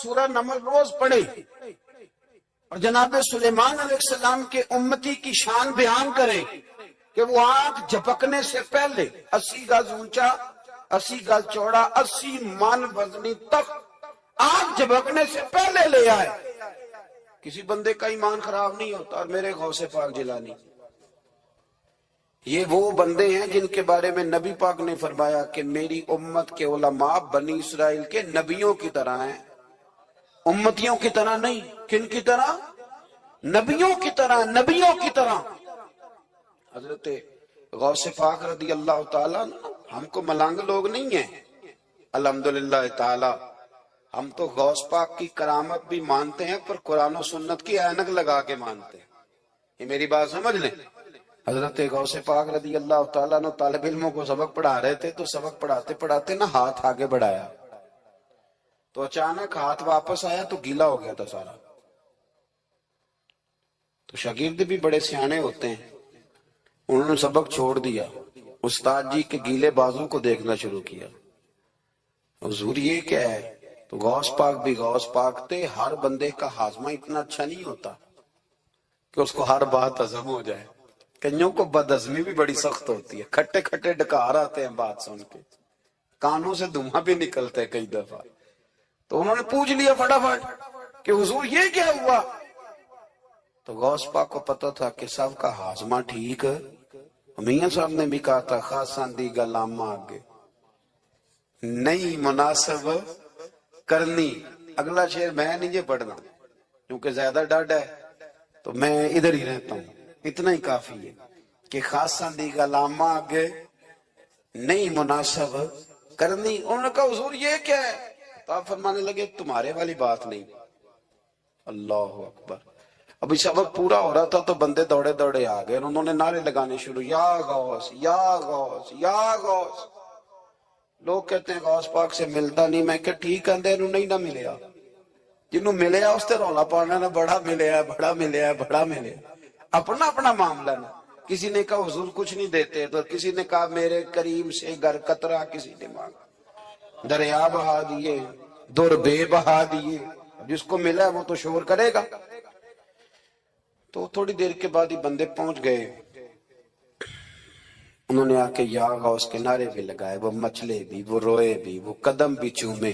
سورہ نمل روز پڑھے اور جناب سلیمان علیہ السلام کے امتی کی شان بیان کرے کہ وہ آنکھ جھپکنے سے پہلے 80 گز اونچا 80 گز چوڑا 80 من وزنی تک آنکھ جھپکنے سے پہلے لے آئے. کسی بندے کا ایمان خراب نہیں ہوتا. اور میرے غوث پاک جیلانی یہ وہ بندے ہیں جن کے بارے میں نبی پاک نے فرمایا کہ میری امت کے علماء بنی اسرائیل کے نبیوں کی طرح ہیں، امتیوں کی طرح نہیں. کن کی طرح؟ نبیوں کی طرح، نبیوں کی طرح. حضرت غوث پاک رضی اللہ تعالیٰ ہم کو ملنگ لوگ نہیں ہیں الحمدللہ تعالی. ہم تو غوث پاک کی کرامت بھی مانتے ہیں پر قرآن و سنت کی اینک لگا کے مانتے ہیں. یہ میری بات سمجھ لیں. حضرت غوث پاک رضی اللہ تعالیٰ نے طالب علموں کو سبق پڑھا رہے تھے تو سبق پڑھاتے پڑھاتے نا ہاتھ آگے بڑھایا تو اچانک ہاتھ واپس آیا تو گیلا ہو گیا تھا سارا. تو شاگرد بھی بڑے سیانے ہوتے ہیں، انہوں نے سبق چھوڑ دیا، استاد جی کے گیلے بازو کو دیکھنا شروع کیا. حضور یہ کیا ہے؟ تو غوث پاک بھی غوث پاک تھے. ہر بندے کا ہاضمہ اتنا اچھا نہیں ہوتا کہ اس کو ہر بات ہضم ہو جائے. کئیوں کو بدہضمی بھی بڑی سخت ہوتی ہے، کھٹے کھٹے ڈکار آتے ہیں بات سن کے، کانوں سے دھواں بھی نکلتے ہیں کئی دفعہ. تو انہوں نے پوچھ لیا فٹافٹ کہ حضور یہ کیا ہوا؟ تو غوث پاک کو پتا تھا کہ سب کا ہاضمہ ٹھیک ہے. میاں صاحب نے بھی کہا تھا خاصاں دی گلامہ آگے نہیں مناسب کرنی. اگلا شعر میں نہیں یہ پڑھنا کیونکہ زیادہ ڈاڈ ہے تو میں ادھر ہی رہتا ہوں. اتنا ہی کافی ہے کہ خاصاں دی گلامہ آگے نہیں مناسب کرنی. انہوں نے کہا حضور یہ کیا ہے؟ تو آپ فرمانے لگے تمہارے والی بات نہیں. اللہ اکبر. ابھی سبق پورا ہو رہا تھا تو بندے دوڑے دوڑے آ گئے، انہوں نے نعرے لگانے شروع، یا غوث یا غوث یا غوث. لوگ کہتے ہیں غوث پاک سے ملتا نہیں. میں کہ ٹھیک ہے انہوں نہیں نہ ملیا، جنہوں ملیا اس تے رولا پانا نہ بڑا ملیا بڑا ملیا بڑا ملیا. اپنا اپنا معاملہ نا. کسی نے کہا حضور کچھ نہیں دیتے تو کسی نے کہا میرے کریم سے گر قطرہ کسی نے مانگا، دریا بہا دیے در بے بہا دیے. جس کو ملا وہ تو شور کرے گا. تو تھوڑی دیر کے بعد ہی بندے پہنچ گئے. انہوں نے آ کے یا غوث کے نعرے بھی لگائے، وہ مچلے بھی، وہ روئے بھی، وہ قدم بھی چومے،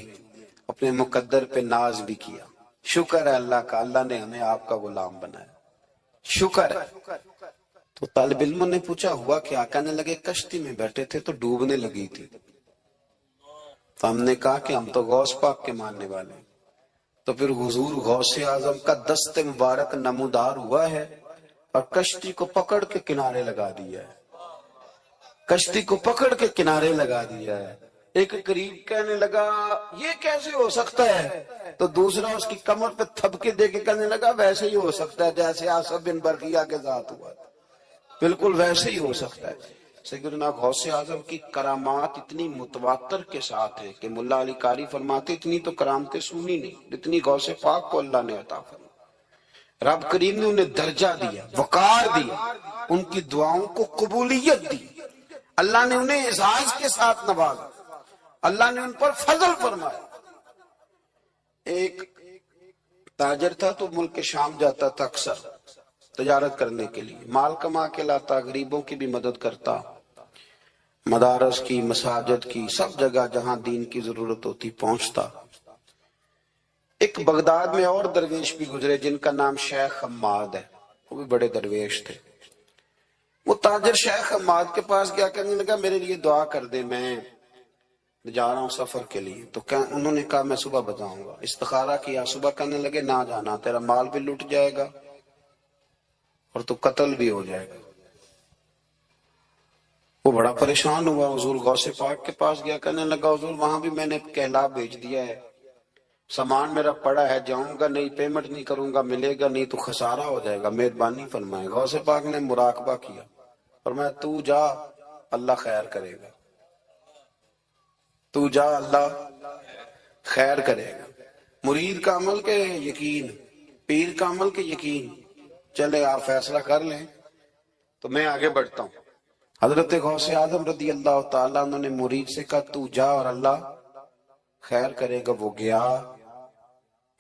اپنے مقدر پہ ناز بھی کیا. شکر ہے اللہ کا، اللہ نے ہمیں آپ کا غلام بنایا، شکر ہے. تو طالب علموں نے پوچھا ہوا کیا؟ کہنے لگے کشتی میں بیٹھے تھے تو ڈوبنے لگی تھی. تو ہم نے کہا کہ ہم تو غوث پاک کے ماننے والے ہیں. تو پھر حضور غوث اعظم کا دست مبارک نمودار ہوا ہے اور کشتی کو پکڑ کے کنارے لگا دیا ہے، کشتی کو پکڑ کے کنارے لگا دیا ہے. ایک قریب کہنے لگا یہ کیسے ہو سکتا ہے؟ تو دوسرا اس کی کمر پہ تھپکے دے کے کہنے لگا ویسے ہی ہو سکتا ہے جیسے آصف بن برقیہ کے ذات ہوا تھا، بالکل ویسے ہی ہو سکتا ہے. سیدنا غوث اعظم کی کرامات اتنی متواتر کے ساتھ ہیں کہ ملا علی قاری فرماتے اتنی تو کرامتیں سنی نہیں جتنی غوث پاک کو اللہ نے عطا فرمائی. رب کریم نے انہیں درجہ دیا، وقار دیا، ان کی دعاؤں کو قبولیت دی. اللہ نے انہیں اعزاز کے ساتھ نوازا، اللہ نے ان پر فضل فرمایا. ایک تاجر تھا تو ملک شام جاتا تھا اکثر تجارت کرنے کے لیے، مال کما کے لاتا، غریبوں کی بھی مدد کرتا، مدارس کی، مساجد کی، سب جگہ جہاں دین کی ضرورت ہوتی پہنچتا. ایک بغداد میں اور درویش بھی گزرے جن کا نام شیخ حماد ہے، وہ بھی بڑے درویش تھے. وہ تاجر شیخ حماد کے پاس گیا، کہنے لگا میرے لیے دعا کر دے، میں جا رہا ہوں سفر کے لیے. تو انہوں نے کہا میں صبح بتاؤں گا. استخارہ کیا، صبح کہنے لگے نہ جانا، تیرا مال بھی لٹ جائے گا اور تو قتل بھی ہو جائے گا. وہ بڑا پریشان ہوا، حضور غوث پاک کے پاس گیا، کہنے لگا حضور وہاں بھی میں نے کہلا بھیج دیا ہے، سامان میرا پڑا ہے، جاؤں گا نہیں، پیمنٹ نہیں کروں گا، ملے گا نہیں تو خسارہ ہو جائے گا، مہربانی فرمائے. غوث پاک نے مراقبہ کیا، فرمایا تو جا اللہ خیر کرے گا، تو جا اللہ خیر کرے گا. مرید کا عمل کے یقین، پیر کا عمل کے یقین. چلے آپ فیصلہ کر لیں تو میں آگے بڑھتا ہوں. حضرت غوث اعظم رضی اللہ تعالیٰ عنہ نے مرید سے کہا تو جا اور اللہ خیر کرے گا. وہ گیا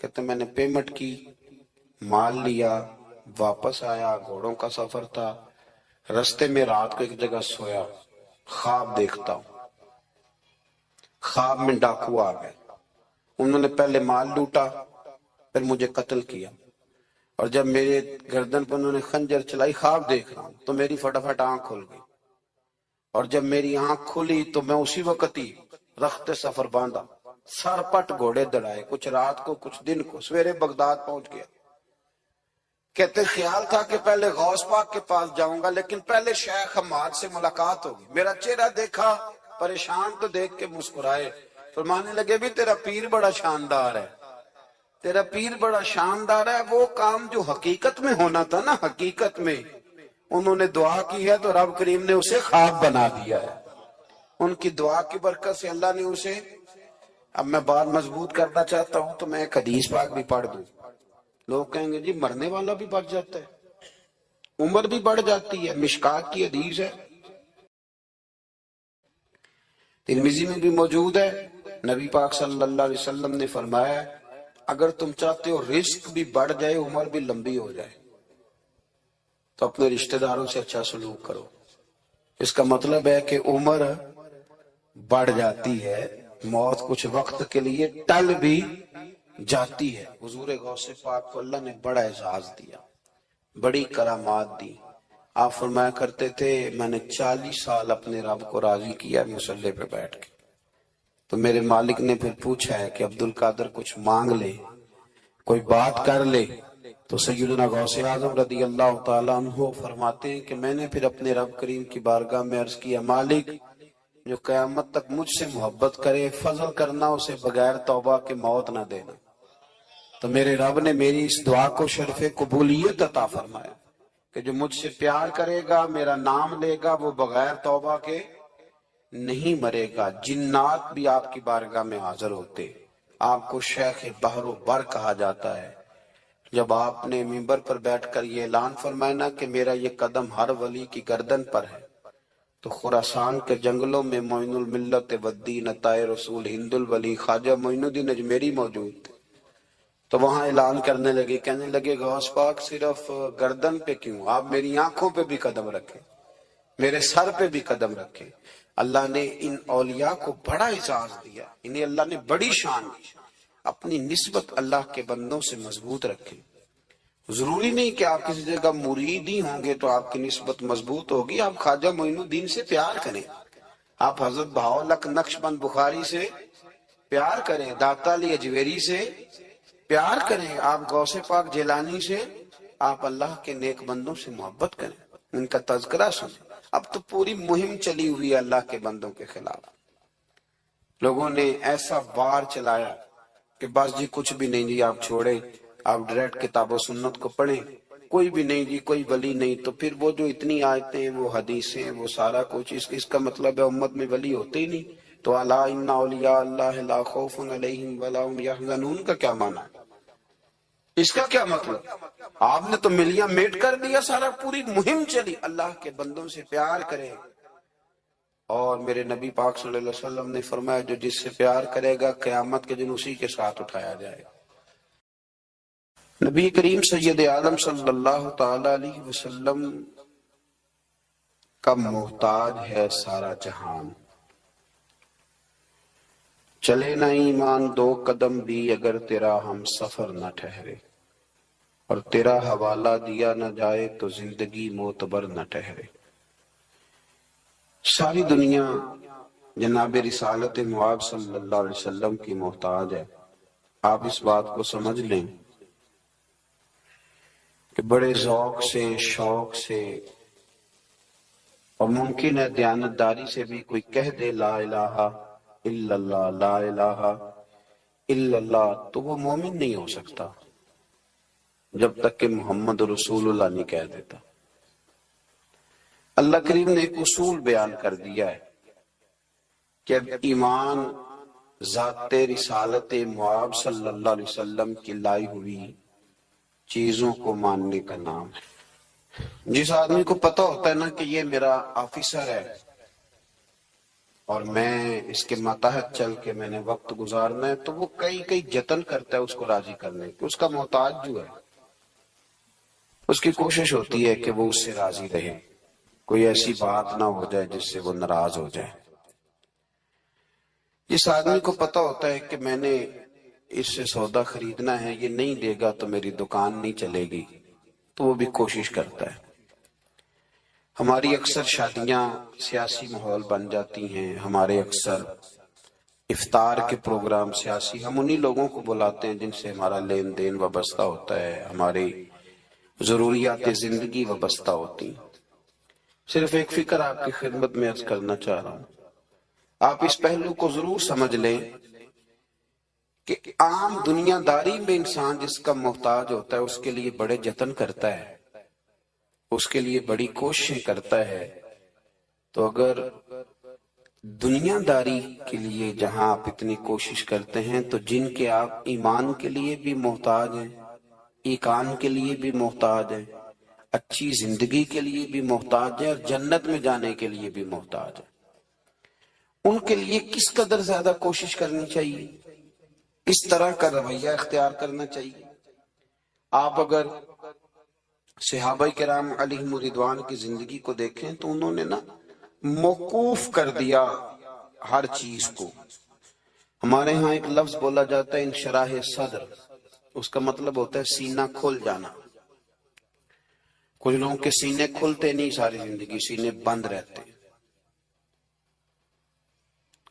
کہتے میں نے پیمنٹ کی، مال لیا، واپس آیا، گھوڑوں کا سفر تھا، رستے میں رات کو ایک جگہ سویا، خواب دیکھتا ہوں، خواب میں ڈاکو آ گئے، انہوں نے پہلے مال لوٹا، پھر مجھے قتل کیا، اور جب میرے گردن پر انہوں نے خنجر چلائی، خواب دیکھ رہا ہوں تو میری فٹافٹ آنکھ کھل گئی، اور جب میری آنکھ کھلی تو میں اسی وقت ہی رخت سفر باندھا، سر پٹ گھوڑے دڑائے، کچھ رات کو کچھ دن کو، سویرے بغداد پہنچ گیا۔ کہتے خیال تھا کہ پہلے غوث پاک کے پاس جاؤں گا، لیکن پہلے شیخ حماد سے ملاقات ہوگی۔ میرا چہرہ دیکھا، پریشان تو دیکھ کے مسکرائے، فرمانے لگے بھی تیرا پیر بڑا شاندار ہے، تیرا پیر بڑا شاندار ہے، وہ کام جو حقیقت میں ہونا تھا نا، حقیقت میں انہوں نے دعا کی ہے تو رب کریم نے اسے خواب بنا دیا ہے۔ ان کی دعا کی برکت سے اللہ نے اسے، اب میں بات مضبوط کرنا چاہتا ہوں تو میں ایک حدیث پاک بھی پڑھ دوں۔ لوگ کہیں گے جی مرنے والا بھی بڑھ جاتا ہے، عمر بھی بڑھ جاتی ہے، مشکات کی حدیث ہے، ترمذی میں بھی موجود ہے، نبی پاک صلی اللہ علیہ وسلم نے فرمایا اگر تم چاہتے ہو رزق بھی بڑھ جائے، عمر بھی لمبی ہو جائے، تو اپنے رشتہ داروں سے اچھا سلوک کرو۔ اس کا مطلب ہے کہ عمر بڑھ جاتی ہے، موت کچھ وقت کے لیے ٹل بھی جاتی ہے۔ حضور غوث پاک کو اللہ نے بڑا اعزاز دیا، بڑی کرامات دی۔ آپ فرمایا کرتے تھے میں نے 40 سال اپنے رب کو راضی کیا مصلی پہ بیٹھ کے۔ تو میرے مالک نے پھر پوچھا ہے کہ عبد القادر کچھ مانگ لے، کوئی بات کر لے، تو سیدنا غوث اعظم رضی اللہ تعالیٰ عنہ فرماتے ہیں کہ میں نے پھر اپنے رب کریم کی بارگاہ میں عرض کیا مالک جو قیامت تک مجھ سے محبت کرے، فضل کرنا اسے بغیر توبہ کے موت نہ دینا۔ تو میرے رب نے میری اس دعا کو شرف قبولیت عطا فرمایا کہ جو مجھ سے پیار کرے گا، میرا نام لے گا، وہ بغیر توبہ کے نہیں مرے گا۔ جنات بھی آپ کی بارگاہ میں حاضر ہوتے، آپ کو شیخ بحر و بر کہا جاتا ہے۔ جب آپ نے منبر پر بیٹھ کر یہ اعلان فرمایا کہ میرا یہ قدم ہر ولی کی گردن پر ہے، تو خراسان کے جنگلوں میں معین الملت والدین عطائے رسول ہند الولی خواجہ معین الدین اجمیری موجود تھے، تو وہاں اعلان کرنے لگے، کہنے لگے غوث پاک صرف گردن پہ کیوں، آپ میری آنکھوں پہ بھی قدم رکھیں، میرے سر پہ بھی قدم رکھیں۔ اللہ نے ان اولیاء کو بڑا اعزاز دیا، انہیں اللہ نے بڑی شان دی۔ اپنی نسبت اللہ کے بندوں سے مضبوط رکھیں۔ ضروری نہیں کہ آپ کسی جگہ مرید ہی ہوں گے تو آپ کی نسبت مضبوط ہوگی، آپ خواجہ معین الدین سے پیار کریں، آپ حضرت بہاؤالحق نقشبند بخاری سے پیار کریں، داتا علی اجویری سے پیار کریں، آپ غوث پاک جیلانی سے، آپ اللہ کے نیک بندوں سے محبت کریں، ان کا تذکرہ سنیں۔ اب تو پوری مہم چلی ہوئی ہے اللہ کے بندوں کے خلاف، لوگوں نے ایسا وار چلایا کہ بس جی کچھ بھی نہیں جی، آپ چھوڑیں، آپ ڈائریکٹ کتاب و سنت کو پڑھیں، کوئی بھی نہیں جی، کوئی ولی نہیں، تو پھر وہ جو اتنی آیتیں، وہ حدیثیں، وہ سارا کچھ، اس کا مطلب ہے امت میں ولی ہوتے ہی نہیں۔ تو الا ان اولیاء اللہ لا خوف علیہم ولا هم یحزنون کا کیا معنی ہے؟ اس کا کیا مطلب؟ آپ نے تو ملیاں میٹ کر دیا، سارا پوری مہم چلی، اللہ کے بندوں سے پیار کریں، اور میرے نبی پاک صلی اللہ علیہ وسلم نے فرمایا جو جس سے پیار کرے گا قیامت کے دن اسی کے ساتھ اٹھایا جائے گا۔ نبی کریم سید عالم صلی اللہ تعالی علیہ وسلم کا محتاج ہے سارا جہان، چلے نہ ایمان 2 قدم بھی اگر تیرا ہم سفر نہ ٹھہرے، اور تیرا حوالہ دیا نہ جائے تو زندگی معتبر نہ ٹھہرے۔ ساری دنیا جناب رسالت معاب صلی اللہ علیہ وسلم کی محتاج ہے۔ آپ اس بات کو سمجھ لیں کہ بڑے ذوق سے، شوق سے، اور ممکن ہے دیانتداری سے بھی کوئی کہہ دے لا الہ الا اللہ، لا الہ الا اللہ، تو وہ مومن نہیں ہو سکتا جب تک کہ محمد رسول اللہ نہیں کہہ دیتا۔ اللہ کریم نے ایک اصول بیان کر دیا ہے کہ اب ایمان ذات رسالت معاب صلی اللہ علیہ وسلم کی لائی ہوئی چیزوں کو ماننے کا نام ہے۔ جس آدمی کو پتہ ہوتا ہے نا کہ یہ میرا آفیسر ہے اور میں اس کے ماتحت چل کے میں نے وقت گزارنا ہے، تو وہ کئی جتن کرتا ہے اس کو راضی کرنے کی. اس کا محتاج جو ہے اس کی کوشش ہوتی ہے کہ وہ اس سے راضی رہے، کوئی ایسی بات نہ ہو جائے جس سے وہ ناراض ہو جائے. جس آدمی کو پتا ہوتا ہے کہ میں نے اس سے سودا خریدنا ہے، یہ نہیں دے گا تو میری دکان نہیں چلے گی، تو وہ بھی کوشش کرتا ہے. ہماری اکثر شادیاں سیاسی ماحول بن جاتی ہیں، ہمارے اکثر افطار کے پروگرام سیاسی، ہم انہی لوگوں کو بلاتے ہیں جن سے ہمارا لین دین وابستہ ہوتا ہے، ہماری ضروریات زندگی وابستہ ہوتی. صرف ایک فکر آپ کی خدمت میں عرض کرنا چاہ رہا ہوں، آپ اس پہلو کو ضرور سمجھ لیں کہ عام دنیا داری میں انسان جس کا محتاج ہوتا ہے اس کے لیے بڑے جتن کرتا ہے، اس کے لیے بڑی کوششیں کرتا ہے. تو اگر دنیا داری کے لیے جہاں آپ اتنی کوشش کرتے ہیں، تو جن کے آپ ایمان کے لیے بھی محتاج ہیں، ایقان کے لیے بھی محتاج ہیں، اچھی زندگی کے لیے بھی محتاج ہیں، اور جنت میں جانے کے لیے بھی محتاج ہیں، ان کے لیے کس قدر زیادہ کوشش کرنی چاہیے، اس طرح کا رویہ اختیار کرنا چاہیے. آپ اگر صحابہ کرام علیہم رضوان کی زندگی کو دیکھیں تو انہوں نے موقوف کر دیا ہر چیز کو. ہمارے ہاں ایک لفظ بولا جاتا ہے انشراح صدر، اس کا مطلب ہوتا ہے سینہ کھل جانا. کچھ لوگوں کے سینے کھلتے نہیں، ساری زندگی سینے بند رہتے،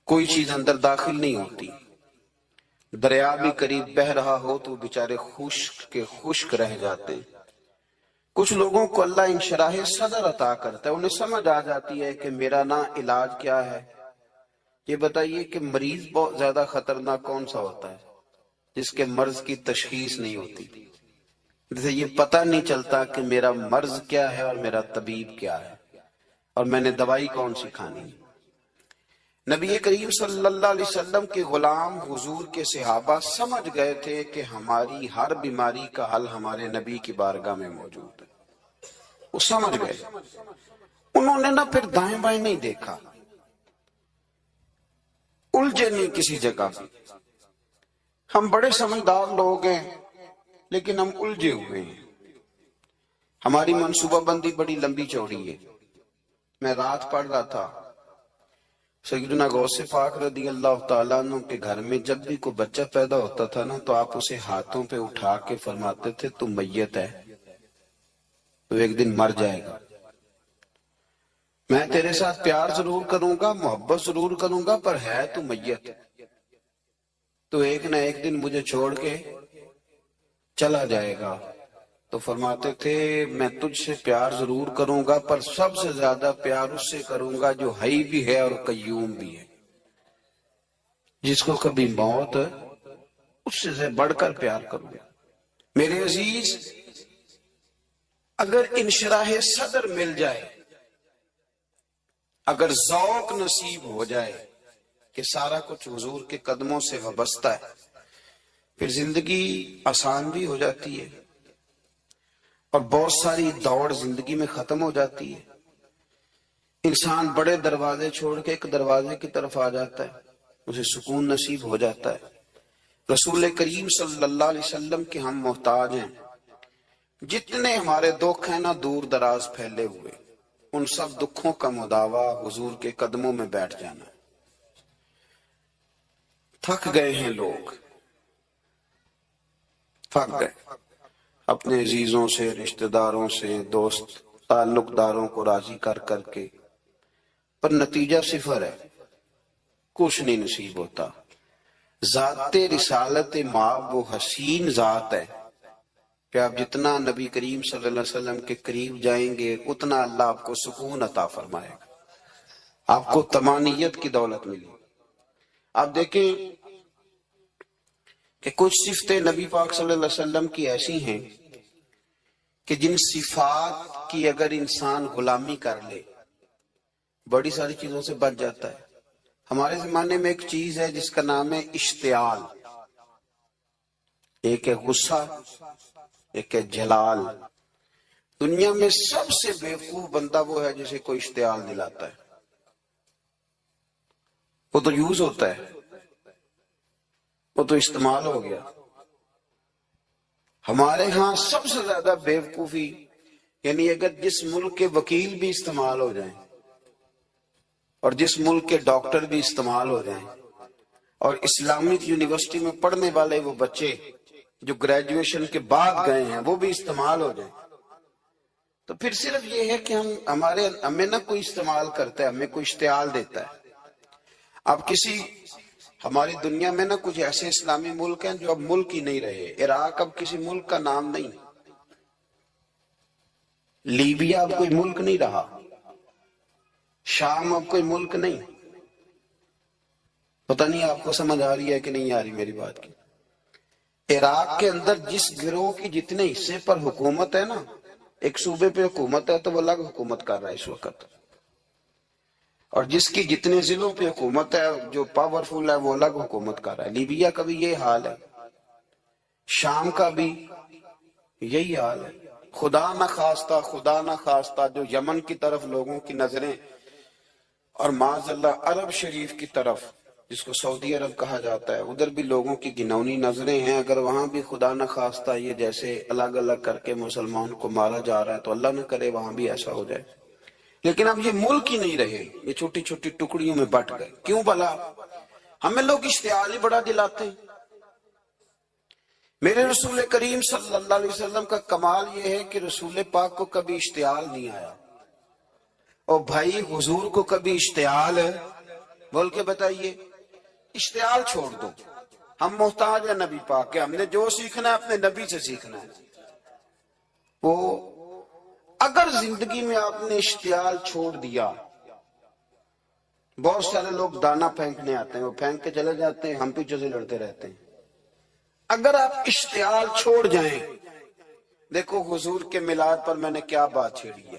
کوئی چیز اندر داخل نہیں ہوتی. دریا بھی قریب بہ رہا ہو تو بیچارے خشک رہ جاتے. کچھ لوگوں کو اللہ انشراح صدر عطا کرتا ہے، انہیں سمجھ آ جاتی ہے کہ میرا علاج کیا ہے. یہ بتائیے کہ مریض بہت زیادہ خطرناک کون سا ہوتا ہے؟ جس کے مرض کی تشخیص نہیں ہوتی، جسے یہ پتہ نہیں چلتا کہ میرا مرض کیا ہے اور میرا طبیب کیا ہے اور میں نے دوائی کون سی کھانی. نبی کریم صلی اللہ علیہ وسلم کے غلام حضور کے صحابہ سمجھ گئے تھے کہ ہماری ہر بیماری کا حل ہمارے نبی کی بارگاہ میں موجود ہے. وہ سمجھ گئے، انہوں نے پھر دائیں بائیں نہیں دیکھا، الجھے نہیں کسی جگہ بھی. ہم بڑے سمجھدار لوگ ہیں لیکن ہم الجھے ہوئے ہیں، ہماری منصوبہ بندی بڑی لمبی چوڑی ہے. میں رات پڑھ رہا تھا، سیدنا غوث پاک رضی اللہ تعالیٰ عنہ کے گھر میں جب بھی کوئی بچہ پیدا ہوتا تھا تو آپ اسے ہاتھوں پہ اٹھا کے فرماتے تھے تو میت ہے، تو ایک دن مر جائے گا. میں تیرے ساتھ پیار ضرور کروں گا، محبت ضرور کروں گا، پر ہے تو میت، تو ایک نہ ایک دن مجھے چھوڑ کے چلا جائے گا. تو فرماتے تھے میں تجھ سے پیار ضرور کروں گا، پر سب سے زیادہ پیار اس سے کروں گا جو حی بھی ہے اور قیوم بھی ہے، جس کو کبھی موت اس سے بڑھ کر پیار کروں گا. میرے عزیز، اگر انشراح صدر مل جائے، اگر ذوق نصیب ہو جائے کہ سارا کچھ حضور کے قدموں سے وابستہ ہے، پھر زندگی آسان بھی ہو جاتی ہے اور بہت ساری دوڑ زندگی میں ختم ہو جاتی ہے. انسان بڑے دروازے چھوڑ کے ایک دروازے کی طرف آ جاتا ہے، اسے سکون نصیب ہو جاتا ہے. رسول کریم صلی اللہ علیہ وسلم کے ہم محتاج ہیں. جتنے ہمارے دکھ ہیں دور دراز پھیلے ہوئے، ان سب دکھوں کا مداوا حضور کے قدموں میں بیٹھ جانا. تھک گئے ہیں لوگ، تھک گئے اپنے عزیزوں سے، رشتہ داروں سے، دوست تعلق داروں کو راضی کر کر کے، پر نتیجہ صفر ہے، کچھ نہیں نصیب ہوتا. ذات رسالت ماں وہ حسین ذات ہے کہ آپ جتنا نبی کریم صلی اللہ علیہ وسلم کے قریب جائیں گے اتنا اللہ آپ کو سکون عطا فرمائے گا، آپ کو طمانینت کی دولت ملی. آپ دیکھیں کہ کچھ صفتیں نبی پاک صلی اللہ علیہ وسلم کی ایسی ہیں کہ جن صفات کی اگر انسان غلامی کر لے بڑی ساری چیزوں سے بچ جاتا ہے. ہمارے زمانے میں ایک چیز ہے جس کا نام ہے اشتعال، ایک ہے غصہ، ایک ہے جلال. دنیا میں سب سے بیوقوف بندہ وہ ہے جسے کوئی اشتعال دلاتا ہے. وہ تو یوز ہوتا ہے، وہ تو استعمال ہو گیا۔ ہمارے ہاں سب سے زیادہ بیوقوفی، یعنی اگر جس ملک کے وکیل بھی استعمال ہو جائیں اور جس ملک کے ڈاکٹر بھی استعمال ہو جائیں اور اسلامک یونیورسٹی میں پڑھنے والے وہ بچے جو گریجویشن کے بعد گئے ہیں وہ بھی استعمال ہو جائیں، تو پھر صرف یہ ہے کہ ہمیں نہ کوئی استعمال کرتا ہے، ہمیں کوئی اشتعال دیتا ہے۔ اب ہماری دنیا میں نہ کچھ ایسے اسلامی ملک ہیں جو اب ملک ہی نہیں رہے۔ عراق اب کسی ملک کا نام نہیں، لیبیا اب کوئی ملک نہیں رہا، شام اب کوئی ملک نہیں۔ پتہ نہیں آپ کو سمجھ آ رہی ہے کہ نہیں آ رہی میری بات کی؟ عراق کے اندر جس گروہ کی جتنے حصے پر حکومت ہے نا، ایک صوبے پہ حکومت ہے تو وہ الگ حکومت کر رہا ہے اس وقت، اور جس کی جتنے ضلعوں پہ حکومت ہے جو پاورفل ہے وہ الگ حکومت کر رہا ہے۔ لیبیا کا بھی یہ حال ہے، شام کا بھی یہی حال ہے۔ خدا نہ خواستہ جو یمن کی طرف لوگوں کی نظریں اور معاذ اللہ عرب شریف کی طرف جس کو سعودی عرب کہا جاتا ہے ادھر بھی لوگوں کی گھناؤنی نظریں ہیں، اگر وہاں بھی خدا نہ خواستہ یہ جیسے الگ الگ کر کے مسلمان کو مارا جا رہا ہے تو اللہ نہ کرے وہاں بھی ایسا ہو جائے۔ لیکن اب یہ ملک ہی نہیں رہے، یہ چھوٹی چھوٹی ٹکڑیوں میں بٹ گئے۔ کیوں بھلا؟ ہمیں لوگ اشتعال ہی بڑا دلاتے ہیں۔ میرے رسول کریم صلی اللہ علیہ وسلم کا کمال یہ ہے کہ رسول پاک کو کبھی اشتعال نہیں آیا، اور بھائی حضور کو کبھی اشتعال بول کے بتائیے۔ اشتعال چھوڑ دو، ہم محتاج ہیں نبی پاک کے، ہم نے جو سیکھنا ہے اپنے نبی سے سیکھنا ہے۔ وہ اگر زندگی میں آپ نے اشتعال چھوڑ دیا، بہت سارے لوگ دانا پھینکنے آتے ہیں، وہ پھینک کے چلے جاتے ہیں، ہم پیچھے سے لڑتے رہتے ہیں۔ اگر آپ اشتعال چھوڑ جائیں، دیکھو حضور کے میلاد پر میں نے کیا بات چھیڑی ہے،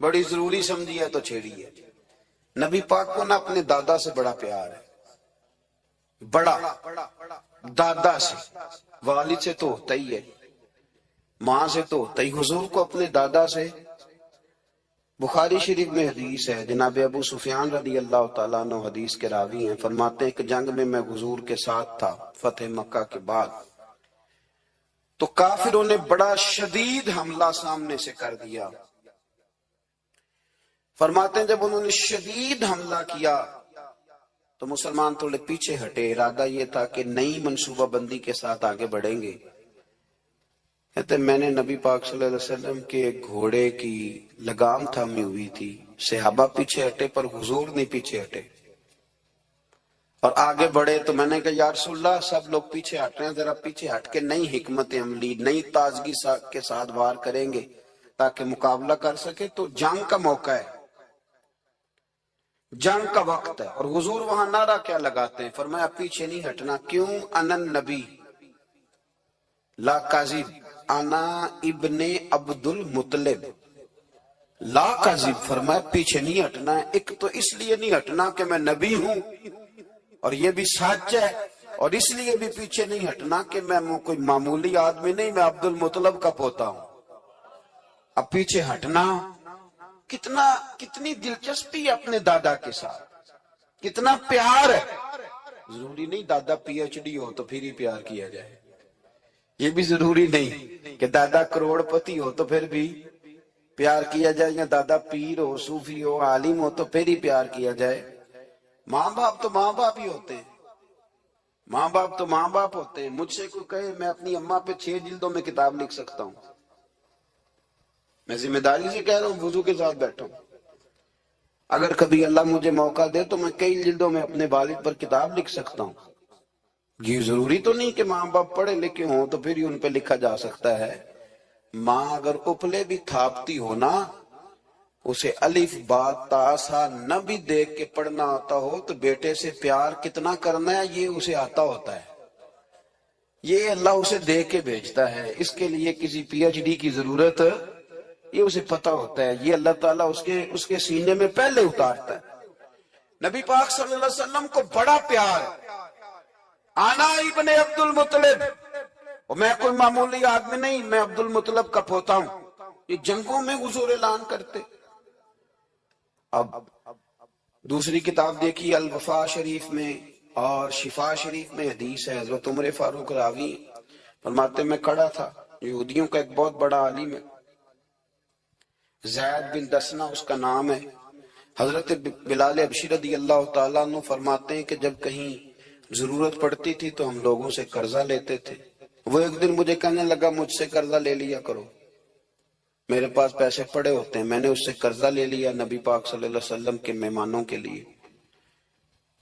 بڑی ضروری سمجھی ہے تو چھیڑی ہے۔ نبی پاک کو نہ اپنے دادا سے بڑا پیار ہے، بڑا دادا سے، والد سے تو ہوتا ہی ہے، ماں سے تو ہوتا ہی، حضور کو اپنے دادا سے۔ بخاری شریف میں حدیث ہے، جناب ابو سفیان رضی اللہ تعالیٰ عنہ حدیث کے راوی ہیں، فرماتے ہیں کہ جنگ میں حضور کے ساتھ تھا فتح مکہ کے بعد، تو کافروں نے بڑا شدید حملہ سامنے سے کر دیا۔ فرماتے ہیں جب انہوں نے شدید حملہ کیا تو مسلمان تھوڑے پیچھے ہٹے، ارادہ یہ تھا کہ نئی منصوبہ بندی کے ساتھ آگے بڑھیں گے۔ کہتے میں نے نبی پاک صلی اللہ علیہ وسلم کے گھوڑے کی لگام تھامی ہوئی تھی، صحابہ پیچھے ہٹے پر حضور نہیں پیچھے ہٹے اور آگے بڑھے، تو میں نے کہا یا رسول اللہ سب لوگ پیچھے ہٹ رہے ہیں، ذرا پیچھے ہٹ کے نئی حکمت عملی نئی تازگی کے ساتھ وار کریں گے تاکہ مقابلہ کر سکے۔ تو جنگ کا موقع ہے، جنگ کا وقت ہے، اور حضور وہاں نعرہ کیا لگاتے ہیں؟ فرمایا پیچھے نہیں ہٹنا۔ کیوں؟ انا النبی لا کاذب، انا ابن عبد المطلب لا کاذب۔ فرمایا پیچھے نہیں ہٹنا ہے، ایک تو اس لیے نہیں ہٹنا کہ میں نبی ہوں اور یہ بھی سچ ہے، اور اس لیے بھی پیچھے نہیں ہٹنا کہ میں کوئی معمولی آدمی نہیں، میں عبد المطلب کا پوتا ہوں۔ اب پیچھے ہٹنا کتنی دلچسپی ہے اپنے دادا کے ساتھ، کتنا پیار ہے۔ ضروری نہیں دادا پی ایچ ڈی ہو تو پھر ہی پیار کیا جائے، یہ بھی ضروری نہیں کہ دادا کروڑ پتی ہو تو پھر بھی پیار کیا جائے، یا دادا پیر ہو، صوفی ہو، عالم ہو تو پھر ہی پیار کیا جائے۔ ماں باپ تو ماں باپ ہی ہوتے ہیں، ماں باپ تو ماں باپ ہوتے ہیں۔ مجھ سے کوئی کہے میں اپنی اماں پہ 6 جلدوں میں کتاب لکھ سکتا ہوں، میں ذمہ داری سے کہہ رہا ہوں، وضو کے ساتھ بیٹھا ہوں، اگر کبھی اللہ مجھے موقع دے تو میں کئی جلدوں میں اپنے والد پر کتاب لکھ سکتا ہوں۔ یہ ضروری تو نہیں کہ ماں باپ پڑھے لکھے ہوں تو پھر ہی ان پہ لکھا جا سکتا ہے۔ ماں اگر اپلے بھی تھاپتی ہو نا، اسے الف با تا سا نہ بھی دیکھ کے پڑھنا آتا ہو تو بیٹے سے پیار کتنا کرنا ہے یہ اسے آتا ہوتا ہے، یہ اللہ اسے دے کے بھیجتا ہے، اس کے لیے کسی پی ایچ ڈی کی ضرورت یہ اسے پتا ہوتا ہے، یہ اللہ تعالیٰ اس کے سینے میں پہلے اتارتا ہے۔ نبی پاک صلی اللہ علیہ وسلم کو بڑا پیار، آنا ابن عبد المطلب، اور میں کوئی معمولی آدمی نہیں، میں عبد المطلب کا پوتا ہوں۔ یہ جنگوں میں حضور اعلان کرتے۔ اب دوسری کتاب دیکھی الوفا شریف میں اور شفا شریف میں حدیث ہے، حضرت عمر فاروق راوی فرماتے میں کھڑا تھا، یہودیوں کا ایک بہت بڑا عالم ہے، زید بن دسنا اس کا نام ہے، حضرت بلال حبشی رضی اللہ تعالیٰ عنہ فرماتے ہیں کہ جب کہیں ضرورت پڑتی تھی تو ہم لوگوں سے قرضہ لیتے تھے، وہ ایک دن مجھے کہنے لگا مجھ سے قرضہ لے لیا کرو، میرے پاس پیسے پڑے ہوتے ہیں، میں نے اس سے قرضہ لے لیا نبی پاک صلی اللہ علیہ وسلم کے مہمانوں کے لیے،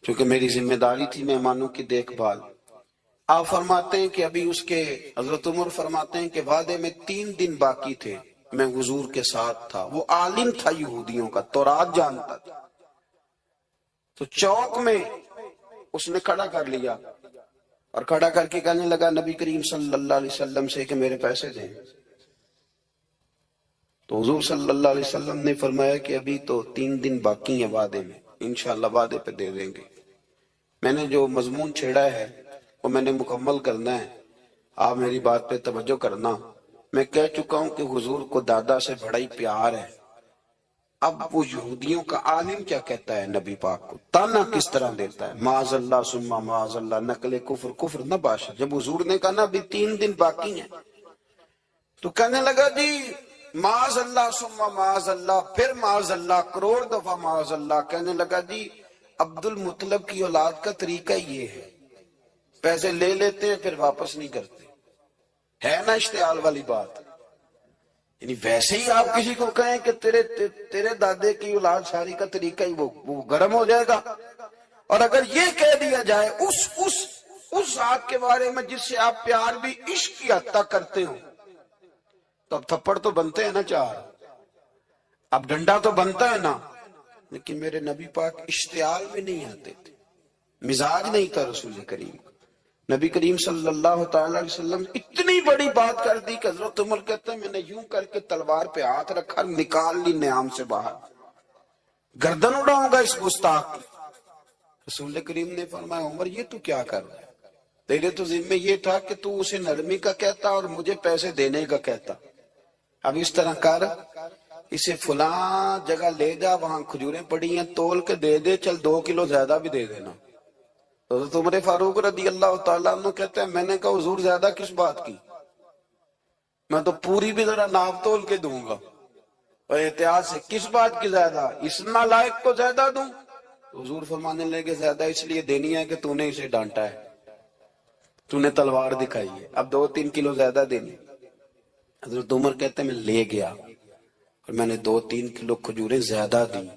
چونکہ میری ذمہ داری تھی مہمانوں کی دیکھ بھال۔ آپ فرماتے ہیں کہ ابھی اس کے حضرت عمر فرماتے ہیں کہ وعدے میں 3 دن باقی تھے، میں حضور کے ساتھ تھا، وہ عالم تھا یہودیوں کا، تورات جانتا تھا، تو چوک میں اس نے کھڑا کر لیا اور کھڑا کر کے کہنے لگا نبی کریم صلی اللہ علیہ وسلم سے کہ میرے پیسے دیں، تو حضور صلی اللہ علیہ وسلم نے فرمایا کہ ابھی تو 3 دن باقی ہیں وعدے میں، انشاءاللہ وعدے پہ دے دیں گے۔ میں نے جو مضمون چھیڑا ہے وہ میں نے مکمل کرنا ہے، آپ میری بات پہ توجہ کرنا۔ میں کہہ چکا ہوں کہ حضور کو دادا سے بڑا ہی پیار ہے، اب وہ یہودیوں کا عالم کیا کہتا ہے نبی پاک کو، تانا کس طرح دیتا ہے، معاذ اللہ ثم معاذ اللہ، نقل کفر کفر نہ باشا۔ جب حضور نے کہا نا ابھی 3 دن باقی ہیں تو کہنے لگا جی معاذ اللہ ثم معاذ اللہ، پھر معاذ اللہ، کروڑ دفعہ معاذ اللہ۔ کہنے لگا جی عبد المطلب کی اولاد کا طریقہ یہ ہے، پیسے لے لیتے ہیں پھر واپس نہیں کرتے، ہے نا اشتعال والی بات۔ یعنی ویسے ہی آپ کسی کو کہیں کہ تیرے دادے کی اولاد شادی کا طریقہ ہی وہ گرم ہو جائے گا، اور اگر یہ کہہ دیا جائے اس ذات کے بارے میں جس سے آپ پیار بھی عشق کی حد تک کرتے ہو، تو اب تھپڑ تو بنتے ہیں نا 4، اب ڈنڈا تو بنتا ہے نا۔ لیکن میرے نبی پاک اشتعال میں نہیں آتے تھے، مزاج نہیں تھا رسول کریم۔ نبی کریم صلی اللہ تعالی علیہ وسلم اتنی بڑی بات کر دی کہ حضرت عمر کہتے ہیں میں نے یوں کر کے تلوار پہ ہاتھ رکھا، نکال لی نیام سے باہر، گردن اڑاؤں گا اس گستاخ کی۔ رسول کریم نے فرمایا عمر یہ تو کیا کر رہا ہے، تیرے تو ذمہ یہ تھا کہ تو اسے نرمی کا کہتا اور مجھے پیسے دینے کا کہتا، اب اس طرح کر، اسے فلاں جگہ لے جا، وہاں کھجوریں پڑی ہیں تول کے دے دے، چل 2 کلو زیادہ بھی دے دینا۔ حضرت عمر فاروق رضی اللہ تعالیٰ عنہ کہتے ہیں میں نے کہا حضور زیادہ کس بات کی، میں تو پوری بھی ذرا ناپ تول کے دوں گا، اور احتیاط سے، کس بات کی زیادہ، اس نالائق کو زیادہ دوں؟ حضور فرمانے لگے زیادہ اس لیے دینی ہے کہ تو نے اسے ڈانٹا ہے، تو نے تلوار دکھائی ہے، اب 2-3 کلو زیادہ دینی۔ حضرت عمر کہتے ہیں میں لے گیا اور میں نے 2-3 کلو کھجوریں زیادہ دی،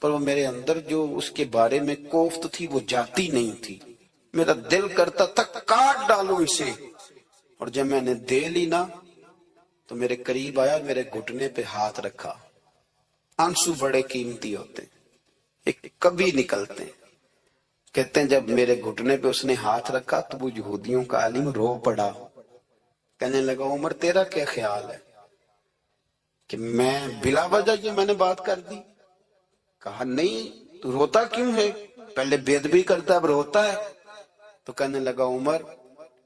پر وہ میرے اندر جو اس کے بارے میں کوفت تھی وہ جاتی نہیں تھی، میرا دل کرتا تھا کاٹ ڈالوں اسے، اور جب میں نے دے لی نا تو میرے قریب آیا، میرے گھٹنے پہ ہاتھ رکھا۔ آنسو بڑے قیمتی ہوتے ہیں، ایک کبھی نکلتے ہیں، کہتے ہیں جب میرے گھٹنے پہ اس نے ہاتھ رکھا تو وہ یہودیوں کا عالم رو پڑا، کہنے لگا عمر تیرا کیا خیال ہے کہ میں بلا وجہ یہ میں نے بات کر دی؟ کہا نہیں، تو روتا کیوں ہے، پہلے بے ادبی کرتا اب روتا ہے؟ تو کہنے لگا عمر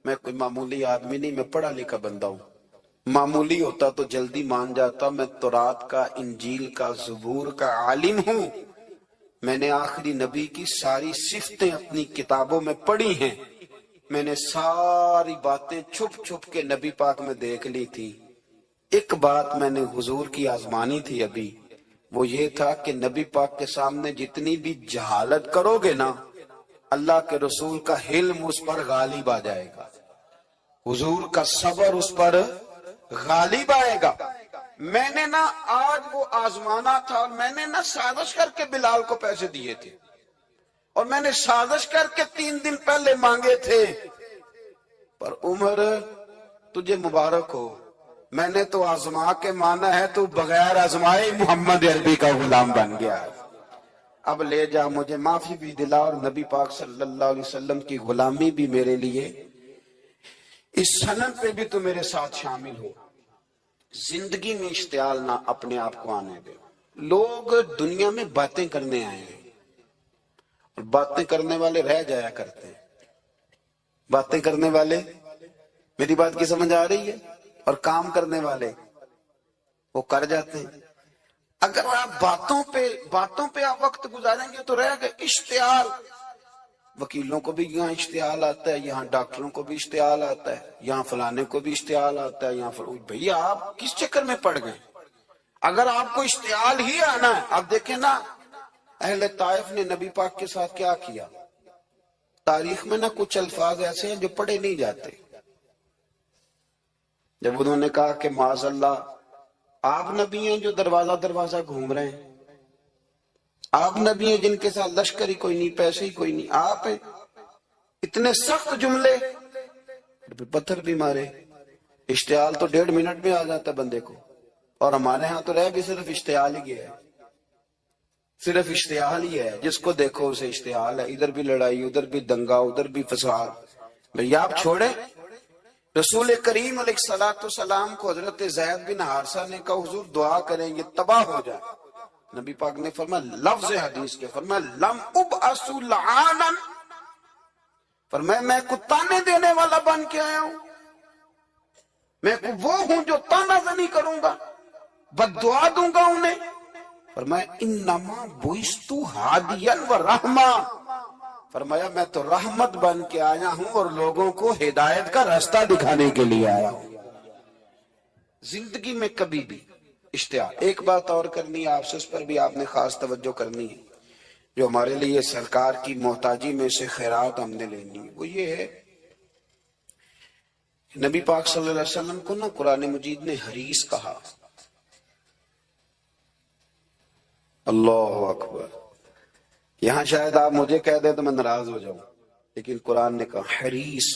میں کوئی معمولی آدمی نہیں، میں پڑھا لکھا بندہ ہوں، معمولی ہوتا تو جلدی مان جاتا، میں تورات کا، انجیل کا، زبور کا عالم ہوں، میں نے آخری نبی کی ساری صفتیں اپنی کتابوں میں پڑھی ہیں، میں نے ساری باتیں چھپ چھپ کے نبی پاک میں دیکھ لی تھی، ایک بات میں نے حضور کی آزمانی تھی ابھی، وہ یہ تھا کہ نبی پاک کے سامنے جتنی بھی جہالت کرو گے نا، اللہ کے رسول کا حلم اس پر غالب آ جائے گا، حضور کا صبر اس پر غالب آئے گا۔ میں نے نا آج وہ آزمانا تھا، اور میں نے نا سازش کر کے بلال کو پیسے دیے تھے، اور میں نے سازش کر کے 3 دن پہلے مانگے تھے، پر عمر تجھے مبارک ہو، میں نے تو آزما کے مانا ہے، تو بغیر آزمائے محمد عربی کا غلام بن گیا، اب لے جا، مجھے معافی بھی دلا، اور نبی پاک صلی اللہ علیہ وسلم کی غلامی بھی میرے لیے، اس سنت پہ بھی تو میرے ساتھ شامل ہو۔ زندگی میں اشتعال نہ اپنے آپ کو آنے دے۔ لوگ دنیا میں باتیں کرنے آئے ہیں، اور باتیں کرنے والے رہ جایا کرتے ہیں، باتیں کرنے والے، میری بات کی سمجھ آ رہی ہے، اور کام کرنے والے وہ کر جاتے ہیں۔ اگر آپ باتوں پہ آپ وقت گزاریں گے تو رہ گئے اشتعال. وکیلوں کو بھی یہاں اشتعال آتا ہے، یہاں ڈاکٹروں کو بھی اشتعال آتا ہے، یہاں فلانے کو بھی اشتعال آتا ہے، یہاں بھئی آپ کس چکر میں پڑ گئے؟ اگر آپ کو اشتعال ہی آنا ہے، آپ دیکھیں نا اہل طائف نے نبی پاک کے ساتھ کیا کیا. تاریخ میں نا کچھ الفاظ ایسے ہیں جو پڑھے نہیں جاتے. جب انہوں نے کہا کہ معاذ اللہ آپ نبی ہیں جو دروازہ دروازہ گھوم رہے ہیں، آپ نبی ہیں جن کے ساتھ لشکر ہی کوئی نہیں، پیسے ہی کوئی نہیں، آپ ہیں. اتنے سخت جملے، پتھر بھی مارے. اشتعال تو 1.5 منٹ میں آ جاتا ہے بندے کو، اور ہمارے ہاں تو رہ بھی صرف اشتعال ہی گیا ہے. صرف اشتعال ہی ہے، جس کو دیکھو اسے اشتعال ہے. ادھر بھی لڑائی، ادھر بھی دنگا، ادھر بھی فساد. بھئی آپ چھوڑیں. رسول کریم علیہ السلام کو حضرت زید بن حارثہ نے کہا حضور دعا کریں یہ تباہ ہو جائے. نبی پاک نے فرمایا لفظ حدیث کے، فرمایا لم ابعث لعانا، فرمایا میں کو تانے دینے والا بن کے آیا ہوں، میں کو وہ ہوں جو تانا زنی کروں گا، بد دعا دوں گا انہیں. فرمایا انما بعثت ہادیا و رحمہ، فرمایا میں تو رحمت بن کے آیا ہوں اور لوگوں کو ہدایت کا راستہ دکھانے کے لیے آیا ہوں. زندگی میں کبھی بھی اشتعال. ایک بات اور کرنی ہے آپ سے، اس پر بھی آپ نے خاص توجہ کرنی ہے، جو ہمارے لیے سرکار کی محتاجی میں سے خیرات ہم نے لینی ہے. وہ یہ ہے نبی پاک صلی اللہ علیہ وسلم کو نا قرآن مجید نے حریص کہا. اللہ اکبر. یہاں شاید آپ مجھے کہہ دیں تو میں ناراض ہو جاؤں، لیکن قرآن نے کہا حریص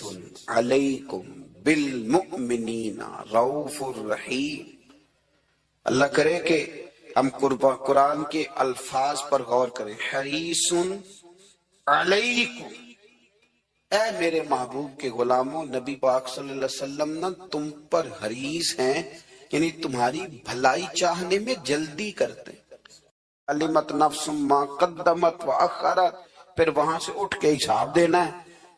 علیکم بالمؤمنین رؤوف الرحیم. اللہ کرے کہ ہم قرآن کے الفاظ پر غور کریں. حریص علیکم، اے میرے محبوب کے غلاموں، نبی پاک صلی اللہ علیہ وسلم نہ تم پر حریص ہیں، یعنی تمہاری بھلائی چاہنے میں جلدی کرتے ہیں. علمت نفس ما قدمت واخرت، پھر وہاں سے اٹھ کے حساب دینا ہے.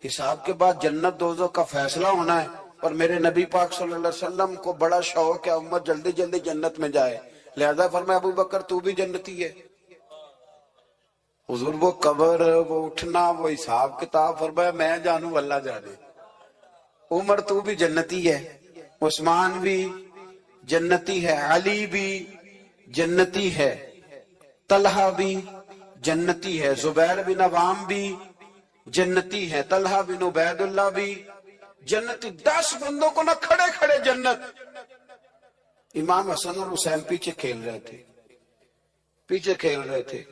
حساب کے بعد جنت دوزخ کا فیصلہ ہونا ہے. اور میرے نبی پاک صلی اللہ علیہ وسلم کو بڑا شوق ہے امت جلدی جلدی جنت میں جائے، لہذا فرمایا ابو بکر تو بھی جنتی ہے. حضور وہ قبر، وہ اٹھنا، وہ حساب کتاب، فرمایا میں جانوں اللہ جانے. عمر تو بھی جنتی ہے، عثمان بھی جنتی ہے، علی بھی جنتی ہے، طلحہ بھی جنتی ہے، زبیر بن عوام بھی جنتی ہے، طلحہ بن عبید اللہ بھی جنتی. 10 بندوں کو نہ کھڑے کھڑے جنت. امام حسن اور حسین پیچھے کھیل رہے تھے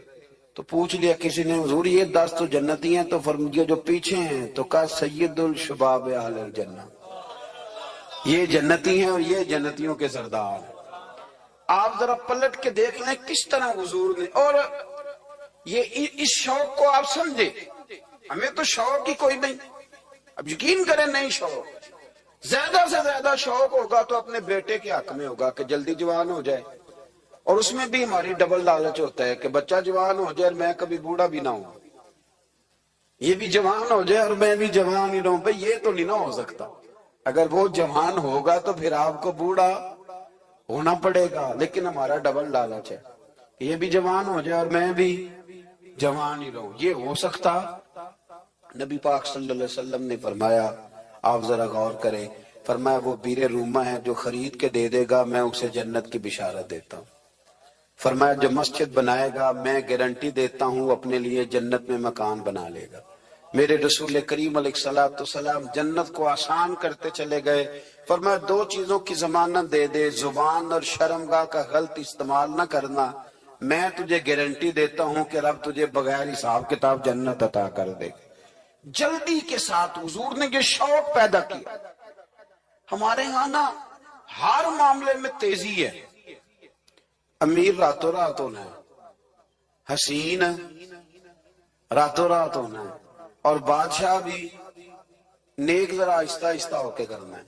تو پوچھ لیا کسی نے حضور یہ 10 تو جنتی ہیں، تو فرمایا جو پیچھے ہیں تو کہا سید الشباب اہل الجنہ، یہ جنتی ہیں اور یہ جنتیوں کے سردار. آپ ذرا پلٹ کے دیکھ لیں کس طرح حضور نے، اور یہ اس شوق کو آپ سمجھے. ہمیں تو شوق ہی کوئی نہیں. اب یقین کریں نہیں شوق، زیادہ سے زیادہ شوق ہوگا تو اپنے بیٹے کے حق میں ہوگا کہ جلدی جوان ہو جائے، اور اس میں بھی ہماری ڈبل لالچ ہوتا ہے کہ بچہ جوان ہو جائے اور میں کبھی بوڑھا بھی نہ ہوں، یہ بھی جوان ہو جائے اور میں بھی جوان ہی رہوں. بھئی یہ تو نہیں نہ ہو سکتا. اگر وہ جوان ہوگا تو پھر آپ کو بوڑھا ہونا پڑے گا، لیکن ہمارا ڈبل لالچ ہے کہ یہ بھی جوان ہو جائے اور میں بھی جوان ہی رہوں. یہ ہو سکتا؟ نبی پاک صلی اللہ علیہ وسلم نے فرمایا، آپ ذرا غور کریں، فرمایا وہ بیر رومہ ہے جو خرید کے دے دے گا میں اسے جنت کی بشارت دیتا ہوں. فرمایا جو مسجد بنائے گا میں گارنٹی دیتا ہوں اپنے لیے جنت میں مکان بنا لے گا. میرے رسول کریم علیہ السلام جنت کو آسان کرتے چلے گئے. فرمایا 2 چیزوں کی ضمانت دے دے، زبان اور شرمگاہ کا غلط استعمال نہ کرنا، میں تجھے گارنٹی دیتا ہوں کہ رب تجھے بغیر حساب کتاب جنت عطا کر دے. جلدی کے ساتھ حضور نے یہ شوق پیدا کیا. ہمارے ہاں نا ہر معاملے میں تیزی ہے. امیر راتوں رات ہونا ہے، حسین راتوں رات ہونا ہے، اور بادشاہ بھی نیک ذرا آہستہ آہستہ ہو کے کرنا ہے.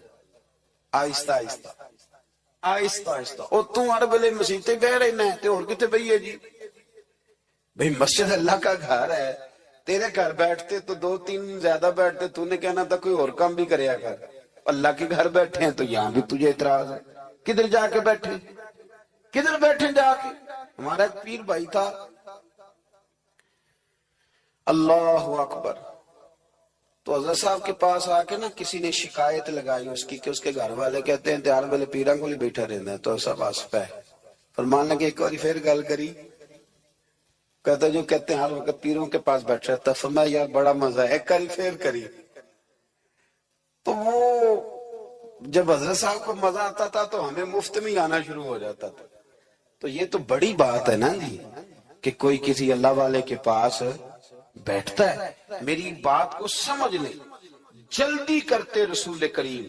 آہستہ آہستہ آہستہ آہستہ. اور تم ہر بلے مسیطے بہ رہنا ہے تو اور کتے بھئی جی. بھئی مسجد اللہ کا گھر ہے، تیرے گھر بیٹھتے تو 2-3 زیادہ بیٹھتے، تو نے کہنا تھا کوئی اور کام بھی کریا کر. اللہ کے گھر بیٹھے ہیں تو یہاں بھی تجھے اعتراض ہے. کدھر جا کے بیٹھے، کدھر بیٹھے جا کے. ہمارا ایک پیر بھائی تھا، اللہ اکبر، تو حضرت صاحب کے پاس آ کے نا کسی نے شکایت لگائی اس کی کہ اس کے گھر والے کہتے ہیں تیار والے پیران کو ہی بیٹھا رہنا ہے، تو سب آس پہ فرمان لگے ایک بار پھر گل کری، کہتا جو کہتے ہیں ہر وقت پیروں کے پاس بیٹھ رہتا، فرمایا یار بڑا مزہ ہے، ایک بار پھر کری۔ تو وہ جب حضرت صاحب کو مزہ آتا تھا تو ہمیں مفت میں آنا شروع ہو جاتا تھا۔ تو یہ تو بڑی بات ہے نا جی کہ کوئی کسی اللہ والے کے پاس بیٹھتا ہے۔ میری بات کو سمجھ لیں، جلدی کرتے رسول کریم،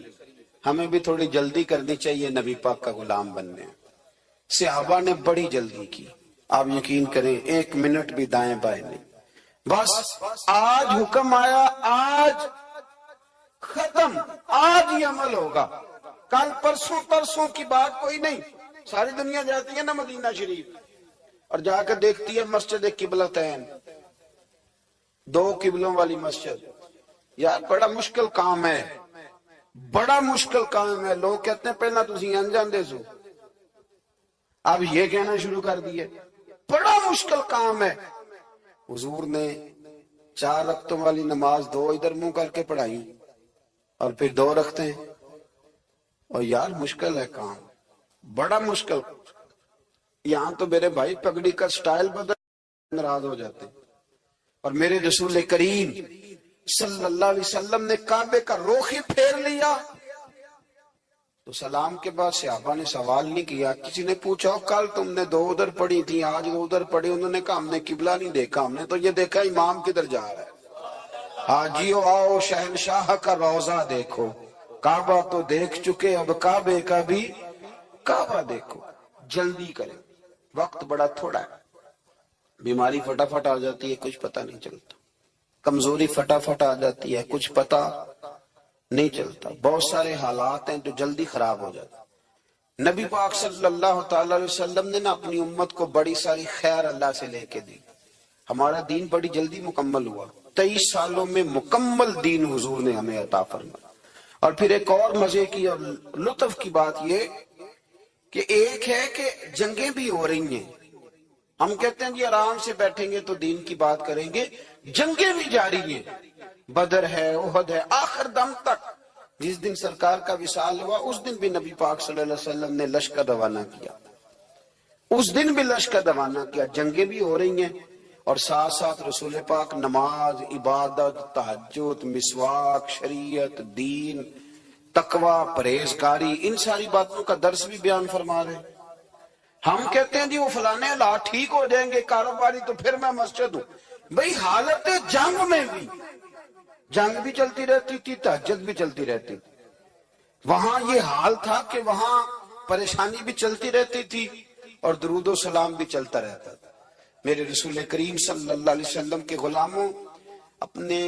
ہمیں بھی تھوڑی جلدی کرنی چاہیے نبی پاک کا غلام بننے۔ صحابہ نے بڑی جلدی کی، آپ یقین کریں 1 منٹ بھی دائیں بائیں نہیں، بس آج حکم آیا، آج ختم، آج ہی عمل ہوگا، کل پرسوں کی بات کوئی نہیں۔ ساری دنیا جاتی ہے نا مدینہ شریف اور جا کر دیکھتی ہے مسجد قبلتین، 2 قبلوں والی مسجد، یار بڑا مشکل کام ہے، بڑا مشکل کام ہے۔ لوگ کہتے ہیں پہلا تسی انجان دے سو، اب یہ کہنا شروع کر دیے بڑا مشکل کام ہے۔ حضور نے 4 رکعتوں والی نماز 2 ادھر منہ کر کے پڑھائی اور پھر 2 رکھتے ہیں، اور یار مشکل ہے کام، بڑا مشکل۔ یہاں تو میرے بھائی پگڑی کا سٹائل بدل ناراض ہو جاتے، اور میرے رسول کریم صلی اللہ علیہ وسلم نے کعبے کا رخ ہی پھیر لیا تو سلام کے بعد صحابہ نے سوال نہیں کیا۔ کسی نے پوچھا کل تم نے 2 ادھر پڑھی تھی، آج 2 ادھر پڑھی، انہوں نے کہا ہم نے قبلہ نہیں دیکھا، ہم نے تو یہ دیکھا امام کدھر جا رہا ہے۔ حاجیو آؤ شہنشاہ کا روضہ دیکھو، کعبہ تو دیکھ چکے اب کعبے کا بھی کعبہ دیکھو۔ جلدی کریں، وقت بڑا تھوڑا ہے، بیماری فٹافٹ آ جاتی ہے، کچھ پتہ نہیں چلتا، کمزوری فٹافٹ آ جاتی ہے، کچھ پتہ نہیں چلتا، بہت سارے حالات ہیں جو جلدی خراب ہو جاتے ہیں۔ نبی پاک صلی اللہ تعالی علیہ وسلم نے نا اپنی امت کو بڑی ساری خیر اللہ سے لے کے دی، ہمارا دین بڑی جلدی مکمل ہوا، 23 سالوں میں مکمل دین حضور نے ہمیں عطا فرمایا۔ اور پھر ایک اور مزے کی اور لطف کی بات یہ کہ ایک ہے کہ جنگیں بھی ہو رہی ہیں، ہم کہتے ہیں جی آرام سے بیٹھیں گے تو دین کی بات کریں گے، جنگیں بھی جاری ہیں، بدر ہے، احد ہے، آخر دم تک۔ جس دن سرکار کا وصال ہوا اس دن بھی نبی پاک صلی اللہ علیہ وسلم نے لشکر روانہ کیا، اس دن بھی لشکر روانہ کیا، جنگیں بھی ہو رہی ہیں، اور ساتھ ساتھ رسول پاک نماز، عبادت، تہجد، مسواک، شریعت، دین، تقوی، پرہیزگاری، ان ساری باتوں کا درس بھی بیان فرما رہے ہیں۔ ہم کہتے ہیں جی وہ فلانے حالات ٹھیک ہو جائیں گے کاروباری تو پھر میں مسجد ہوں، بھئی حالت جنگ میں بھی، جنگ بھی چلتی رہتی تھی، تہجد بھی چلتی رہتی تھی، وہاں یہ حال تھا کہ وہاں پریشانی بھی چلتی رہتی تھی اور درود و سلام بھی چلتا رہتا تھا۔ میرے رسول کریم صلی اللہ علیہ وسلم کے غلاموں، اپنے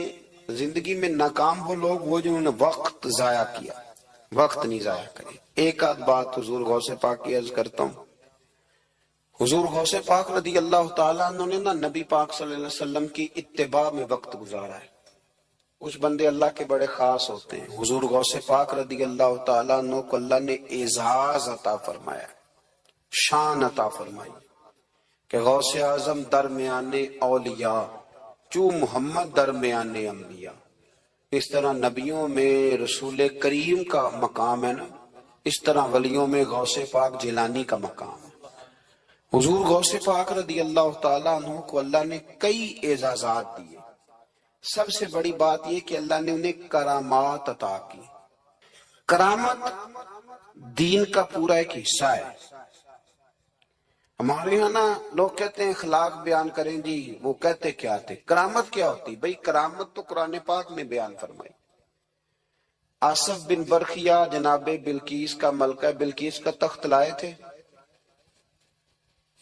زندگی میں ناکام وہ لوگ وہ جنہوں نے وقت ضائع کیا، وقت نہیں ضائع کرے۔ ایک آدھ بات حضور غوث پاک کی عرض کرتا ہوں، حضور غوث پاک رضی اللہ تعالیٰ عنہ نے نا نبی پاک صلی اللہ علیہ وسلم کی اتباع میں وقت گزارا ہے۔ کچھ بندے اللہ کے بڑے خاص ہوتے ہیں، حضور غوث پاک رضی اللہ تعالیٰ عنہ کو اللہ نے اعزاز عطا فرمایا، شان عطا فرمائی کہ غوث اعظم درمیان اولیاء، چو محمد درمیان انبیاء۔ اس طرح نبیوں میں رسول کریم کا مقام ہے نا، اس طرح ولیوں میں غوث پاک جیلانی کا مقام ہے۔ حضور غوث پاک رضی اللہ تعالیٰ عنہ کو اللہ نے کئی اعزازات دیے، سب سے بڑی بات یہ کہ اللہ نے انہیں کرامات عطا کی۔ کرامت دین کا پورا ایک حصہ ہے۔ ہمارے یہاں نا لوگ کہتے ہیں اخلاق بیان کریں جی، وہ کہتے کیا تھے، کرامت کیا ہوتی؟ بھئی کرامت تو قرآن پاک نے بیان فرمائی۔ آصف بن برخیہ جناب بلقیس کا ملکہ بلقیس کا تخت لائے تھے،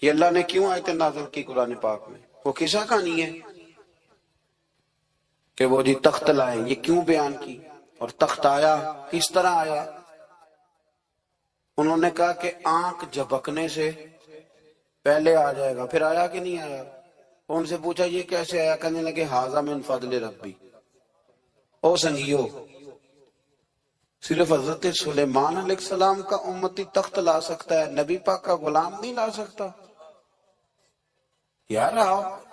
یہ اللہ نے کیوں آیت نازل کی قرآن پاک میں؟ وہ قصہ کہانی ہے کہ وہ جی تخت لائیں، یہ کیوں بیان کی؟ اور تخت آیا کس طرح آیا؟ انہوں نے کہا کہ آنکھ جھپکنے سے پہلے آ جائے گا، پھر آیا کہ نہیں آیا؟ ان سے پوچھا یہ کیسے آیا؟ کہنے لگے ھذا من فضل ربی۔ او سنگیو، صرف حضرت سلیمان علیہ السلام کا امتی تخت لا سکتا ہے، نبی پاک کا غلام نہیں لا سکتا؟ یار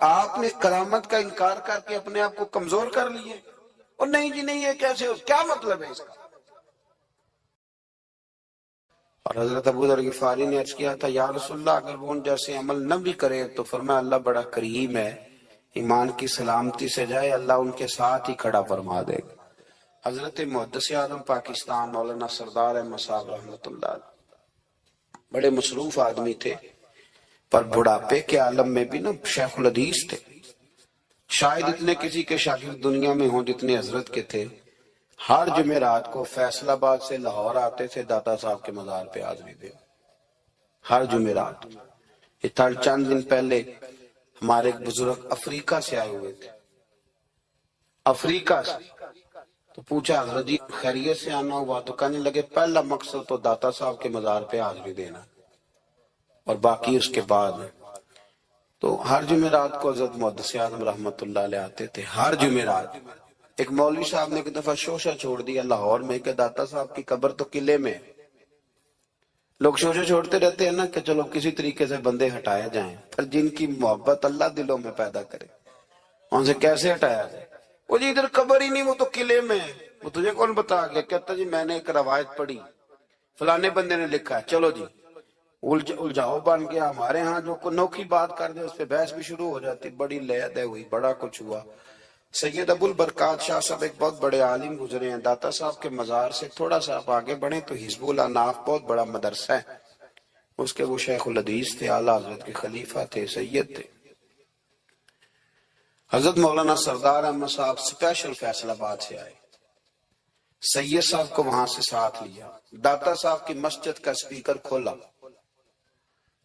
آپ نے کرامت کا انکار کر کے اپنے آپ کو کمزور کر لیے، اور نہیں جی نہیں، یہ کیسے، کیا مطلب ہے اس کا؟ اور حضرت ابو ذر غفاری نے عرض کیا تھا یا رسول اللہ اگر وہ ان جیسے عمل نہ بھی کرے تو فرمایا اللہ بڑا کریم ہے، ایمان کی سلامتی سے جائے اللہ ان کے ساتھ ہی کھڑا فرما دے گا۔ حضرت محدث اعظم پاکستان مولانا سردار احمد صاحب رحمۃ اللہ علیہ بڑے مصروف آدمی تھے، پر بڑھاپے کے عالم میں بھی نا شیخ الحدیث تھے۔ شاید اتنے کسی کے شاگرد دنیا میں ہوں جتنے حضرت کے تھے۔ ہر جمعرات کو فیصل آباد سے لاہور آتے تھے داتا صاحب کے مزار پہ حاضری دے، ہر جمعرات۔ یہ چند دن پہلے ہمارے ایک بزرگ افریقہ سے آئے ہوئے تھے، افریقہ سے، تو پوچھا حضرت جی خیریت سے آنا ہوا؟ تو کہنے لگے پہلا مقصد تو داتا صاحب کے مزار پہ حاضری دینا، اور باقی اس کے بعد۔ تو ہر جمعرات کو حضرت محدث اعظم رحمت اللہ علیہ آتے تھے، ہر جمعرات۔ ایک مولوی صاحب نے ایک دفعہ شوشہ چھوڑ دیا لاہور میں کہ داتا صاحب کی قبر تو قلعے میں ہے۔ لوگ شوشہ چھوڑتے رہتے ہیں نا کہ چلو کسی طریقے سے بندے ہٹائے جائیں، پھر جن کی محبت اللہ دلوں میں پیدا کرے ان سے کیسے ہٹایا جائے؟ وہ جی ادھر قبر ہی نہیں، وہ تو قلعے میں ہے۔ وہ تجھے کون بتا گیا؟ کہتا جی میں نے ایک روایت پڑھی، فلانے بندے نے لکھا ہے، چلو جی الجھاؤ بن گیا۔ ہمارے ہاں جو نوکھی بات کر دے اس پہ بحث بھی شروع ہو جاتی، بڑی لے ہوئی، بڑا کچھ ہوا۔ سید ابو البرکات شاہ صاحب ایک بہت بڑے عالم گزرے ہیں، داتا صاحب کے مزار سے تھوڑا سا آپ آگے بڑھیں تو حزب الاناف بہت بڑا مدرسہ ہے، اس کے وہ شیخ الحدیث تھے، اعلیٰ حضرت کے خلیفہ تھے، سید تھے۔ حضرت مولانا سردار احمد صاحب سپیشل فیصل آباد سے آئے، سید صاحب کو وہاں سے ساتھ لیا، داتا صاحب کی مسجد کا سپیکر کھولا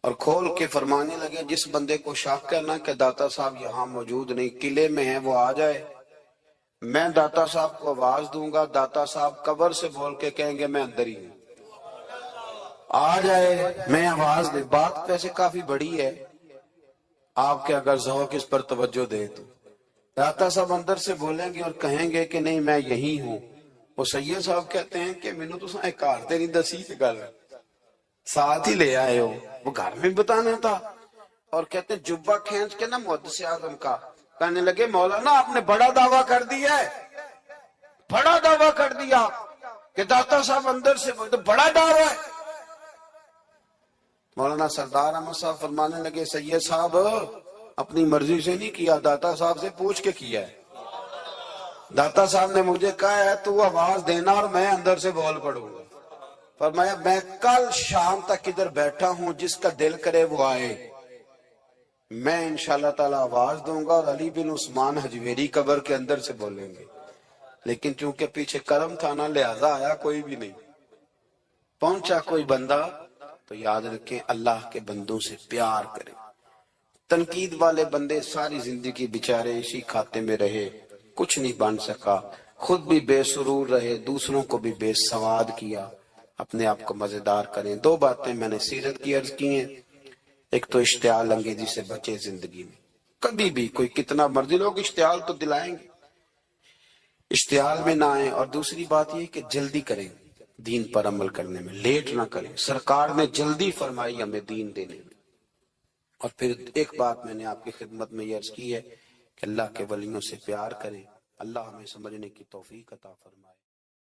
اور کھول کے فرمانے لگے جس بندے کو شک کرنا کہ داتا صاحب یہاں موجود نہیں، قلعے میں ہیں، وہ آ جائے، میں داتا صاحب کو آواز دوں گا، داتا صاحب قبر سے بول کے کہیں گے میں اندر ہی ہوں، آ جائے میں آواز دے۔ بات ویسے کافی بڑی ہے، آپ کے اگر ذوق اس پر توجہ دے تو داتا صاحب اندر سے بولیں گے اور کہیں گے کہ نہیں میں یہی ہوں۔ وہ سید صاحب کہتے ہیں کہ مینوں تو ایک کارتے نہیں دسی گل ساتھ ہی لے آئے ہو، وہ گھر میں بتانا تھا۔ اور کہتے ہیں جبہ کھینچ کے نا محدث اعظم کا، کہنے لگے مولانا آپ نے بڑا دعویٰ کر دیا ہے، بڑا دعویٰ کر دیا کہ داتا صاحب اندر سے، بڑا دعویٰ ہے۔ مولانا سردار احمد صاحب فرمانے لگے سید صاحب اپنی مرضی سے نہیں کیا، داتا صاحب سے پوچھ کے کیا ہے، داتا صاحب نے مجھے کہا ہے تو آواز دینا اور میں اندر سے بول پڑوں گا۔ فرمایا میں کل شام تک ادھر بیٹھا ہوں، جس کا دل کرے وہ آئے، میں انشاءاللہ تعالی آواز دوں گا اور علی بن عثمان حجویری قبر کے اندر سے بولیں گے، لیکن چونکہ پیچھے کرم تھا نا لہذا آیا کوئی بھی نہیں۔ پہنچا کوئی بندہ تو یاد رکھیں اللہ کے بندوں سے پیار کریں۔ تنقید والے بندے ساری زندگی بیچارے اسی کھاتے میں رہے، کچھ نہیں بن سکا، خود بھی بے سرور رہے، دوسروں کو بھی بے سواد کیا۔ اپنے آپ کو مزیدار کریں۔ دو باتیں میں نے سیرت کی عرض کی ہیں، ایک تو اشتعال انگیزی سے بچے زندگی میں، کبھی بھی کوئی کتنا مرضی لوگ اشتعال تو دلائیں گے، اشتعال میں نہ آئیں۔ اور دوسری بات یہ کہ جلدی کریں دین پر عمل کرنے میں، لیٹ نہ کریں، سرکار نے جلدی فرمائی ہمیں دین دینے میں۔ اور پھر ایک بات میں نے آپ کی خدمت میں یہ عرض کی ہے کہ اللہ کے ولیوں سے پیار کریں، اللہ ہمیں سمجھنے کی توفیق عطا فرمائے۔